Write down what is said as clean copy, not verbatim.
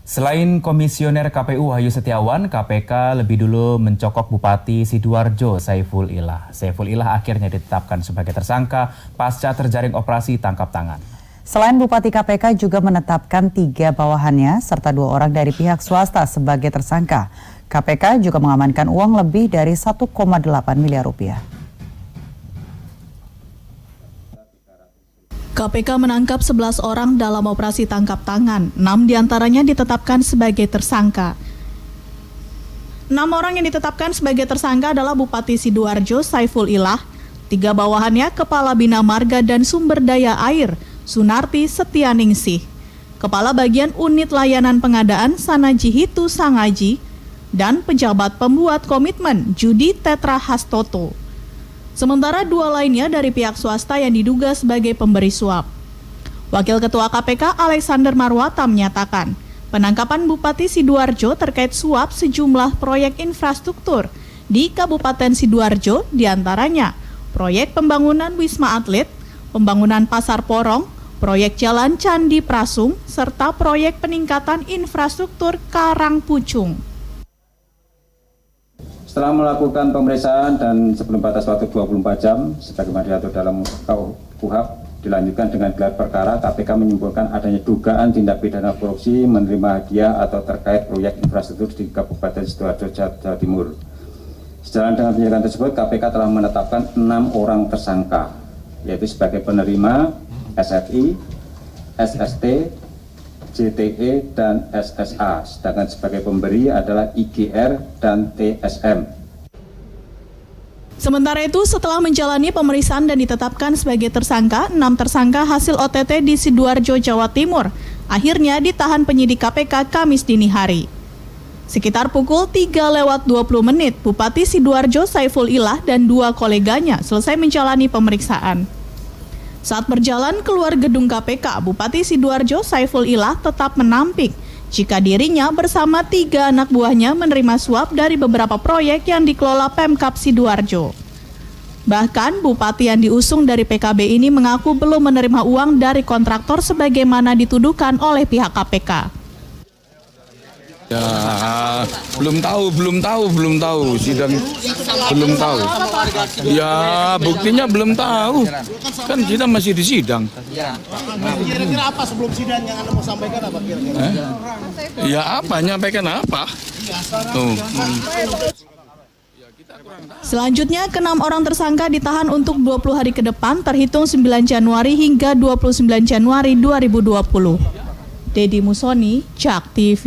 Selain Komisioner KPU Wahyu Setiawan, KPK lebih dulu mencokok Bupati Sidoarjo Saiful Ilah. Saiful Ilah akhirnya ditetapkan sebagai tersangka pasca terjaring operasi tangkap tangan. Selain Bupati, KPK juga menetapkan 3 bawahannya serta 2 orang dari pihak swasta sebagai tersangka. KPK juga mengamankan uang lebih dari 1,8 miliar rupiah. KPK menangkap 11 orang dalam operasi tangkap tangan. 6 diantaranya ditetapkan sebagai tersangka. 6 orang yang ditetapkan sebagai tersangka adalah Bupati Sidoarjo Saiful Ilah, 3 bawahannya Kepala Bina Marga dan Sumber Daya Air Sunarti Setianingsih, Kepala Bagian Unit Layanan Pengadaan Sanaji Hitu Sangaji, dan pejabat pembuat komitmen Judi Tetra Hastoto. Sementara 2 lainnya dari pihak swasta yang diduga sebagai pemberi suap. Wakil Ketua KPK Alexander Marwata menyatakan, penangkapan Bupati Sidoarjo terkait suap sejumlah proyek infrastruktur di Kabupaten Sidoarjo, diantaranya proyek pembangunan Wisma Atlet, pembangunan Pasar Porong, proyek Jalan Candi Prasung, serta proyek peningkatan infrastruktur Karangpucung. Setelah melakukan pemeriksaan dan sebelum batas waktu 24 jam, sebagaimana diatur dalam KUHP, dilanjutkan dengan gelar perkara, KPK menyimpulkan adanya dugaan tindak pidana korupsi, menerima hadiah atau terkait proyek infrastruktur di Kabupaten Sidoarjo, Jawa Timur. Sejalan dengan penyidikan tersebut, KPK telah menetapkan 6 orang tersangka, yaitu sebagai penerima SFI, SST, JTE, dan SSA, sedangkan sebagai pemberi adalah IGR dan TSM. Sementara itu, setelah menjalani pemeriksaan dan ditetapkan sebagai tersangka, 6 tersangka hasil OTT di Sidoarjo, Jawa Timur, akhirnya ditahan penyidik KPK Kamis dini hari. Sekitar pukul 3:20, Bupati Sidoarjo Saiful Ilah dan 2 koleganya selesai menjalani pemeriksaan. Saat berjalan keluar gedung KPK, Bupati Sidoarjo Saiful Ilah tetap menampik jika dirinya bersama 3 anak buahnya menerima suap dari beberapa proyek yang dikelola Pemkab Sidoarjo. Bahkan, Bupati yang diusung dari PKB ini mengaku belum menerima uang dari kontraktor sebagaimana dituduhkan oleh pihak KPK. Ya, belum tahu, sidang belum tahu. Ya, buktinya belum tahu. Kan kita masih di sidang. Kira-kira apa sebelum sidang yang Anda mau sampaikan apa kira-kira? Ya apa, nyampaikan apa? Selanjutnya, ke-6 orang tersangka ditahan untuk 20 hari ke depan terhitung 9 Januari hingga 29 Januari 2020. Dedi Musoni, JAK TV.